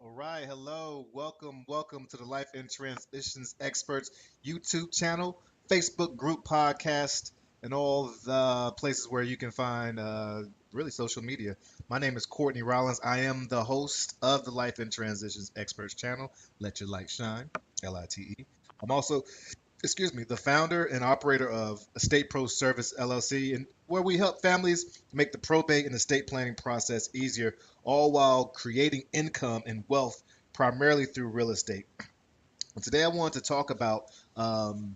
All right, hello, welcome to the Life and Transitions Experts YouTube channel, Facebook group, podcast, and all the places where you can find really social media. My name is Courtney Rollins. I am the host of the Life and Transitions Experts channel. Let your light shine, LITE. I'm also the founder and operator of Estate Pro Service LLC, and where we help families make the probate and estate planning process easier, all while creating income and wealth primarily through real estate. And today I wanted to talk about um,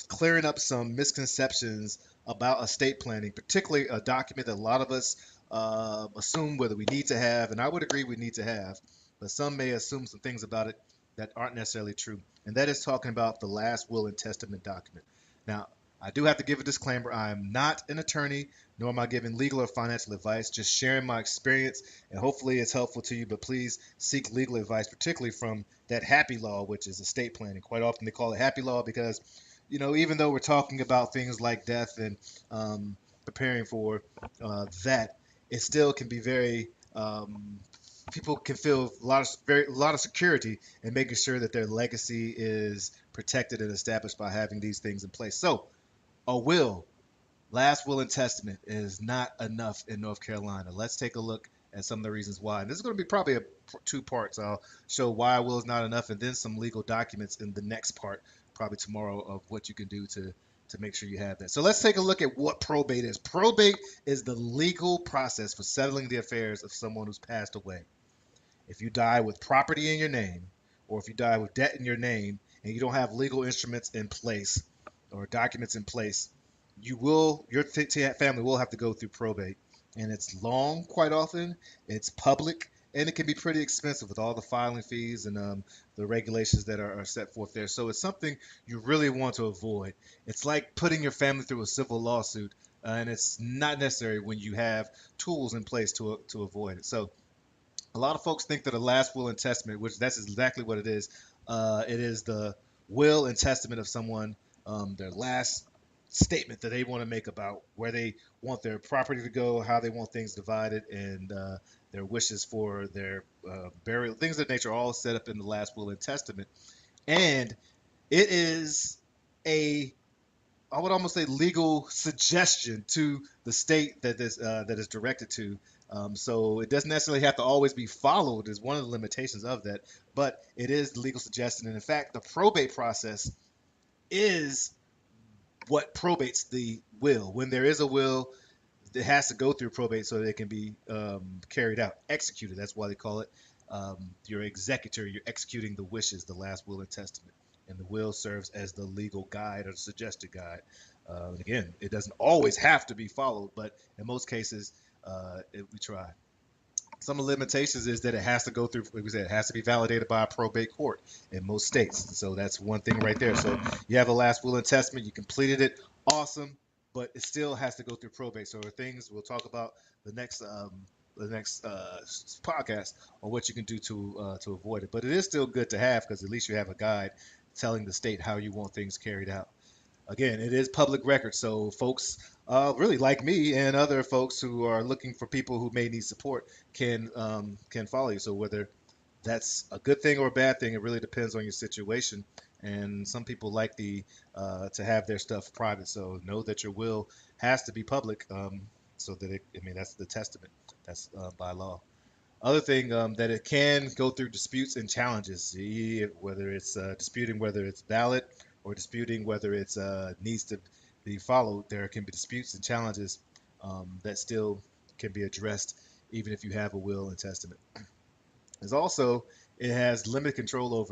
clearing up some misconceptions about estate planning, particularly a document that a lot of us assume whether we need to have, and I would agree we need to have, but some may assume some things about it that aren't necessarily true. And that is talking about the last will and testament document. Now, I do have to give a disclaimer. I am not an attorney, nor am I giving legal or financial advice, just sharing my experience, and hopefully it's helpful to you. But please seek legal advice, particularly from that happy law, which is estate planning. Quite often they call it happy law because, even though we're talking about things like death and preparing for that, it still can be very people can feel a lot of security in making sure that their legacy is protected and established by having these things in place. So a will, last will and testament is not enough in North Carolina. Let's take a look at some of the reasons why. And this is going to be probably two parts. I'll show why a will is not enough, and then some legal documents in the next part, probably tomorrow, of what you can do to make sure you have that. So let's take a look at what probate is. Probate is the legal process for settling the affairs of someone who's passed away. If you die with property in your name, or if you die with debt in your name, and you don't have legal instruments in place or documents in place, your family will have to go through probate, and it's long quite often. It's public, and it can be pretty expensive with all the filing fees and the regulations that are set forth there. So it's something you really want to avoid. It's like putting your family through a civil lawsuit, and it's not necessary when you have tools in place to avoid it. So a lot of folks think that a last will and testament, which that's exactly what it is the will and testament of someone, their last statement that they want to make about where they want their property to go, how they want things divided, and their wishes for their burial, things of that nature, are all set up in the last will and testament. And it is a I would almost say legal suggestion to the state that is directed to. So it doesn't necessarily have to always be followed. Is one of the limitations of that, but it is the legal suggestion. And in fact, the probate process is what probates the will. When there is a will, it has to go through probate so that it can be carried out, executed. That's why they call it your executor. You're executing the wishes, the last will and testament. And the will serves as the legal guide or the suggested guide. Again, it doesn't always have to be followed, but in most cases, we try. Some of the limitations is that it has to go through, like we said, it has to be validated by a probate court in most states. So that's one thing right there. So you have a last will and testament, you completed it, awesome, but it still has to go through probate. So there are things we'll talk about the next podcast on what you can do to avoid it. But it is still good to have because at least you have a guide telling the state how you want things carried out. Again, it is public record, so folks really like me and other folks who are looking for people who may need support can follow you. So whether that's a good thing or a bad thing, it really depends on your situation. And some people like to have their stuff private, so know that your will has to be public, so that I mean, that's the testament. That's by law. Other thing that it can go through disputes and challenges, whether it's disputing whether it's valid or disputing whether it's needs to be followed. There can be disputes and challenges that still can be addressed even if you have a will and testament. There's also it has limited control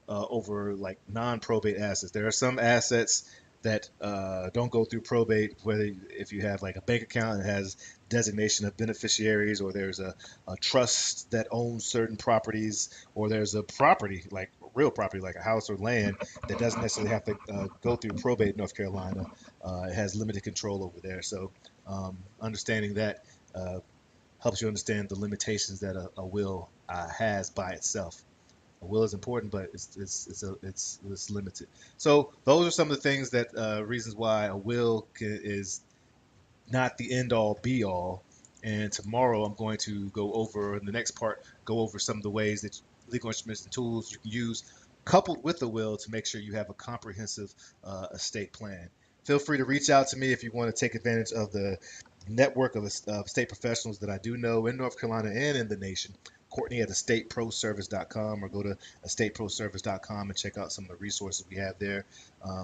over like non-probate assets. There are some assets that don't go through probate. Whether if you have like a bank account that has designation of beneficiaries, or there's a trust that owns certain properties, or there's a property like real property like a house or land that doesn't necessarily have to go through probate in North Carolina. It has limited control over there. So understanding that helps you understand the limitations that a will has by itself. A will is important, but it's limited. So those are some of the things that reasons why a will is not the end all be all. And tomorrow I'm going to go over in the next part, go over some of the ways that legal instruments and tools you can use coupled with the will to make sure you have a comprehensive estate plan. Feel free to reach out to me if you want to take advantage of the network of estate professionals that I do know in North Carolina and in the nation. Courtney at estateproservice.com, or go to estateproservice.com and check out some of the resources we have there.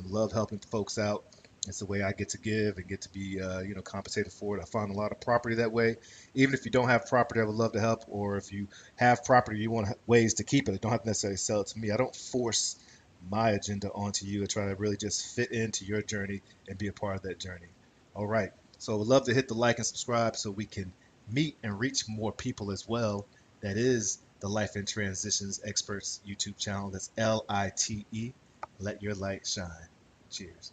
Love helping folks out. It's the way I get to give and get to be, compensated for it. I found a lot of property that way. Even if you don't have property, I would love to help. Or if you have property, you want ways to keep it. You don't have to necessarily sell it to me. I don't force my agenda onto you. I try to really just fit into your journey and be a part of that journey. All right. So I would love to hit the like and subscribe so we can meet and reach more people as well. That is the Life in Transitions Experts YouTube channel. That's LITE. Let your light shine. Cheers.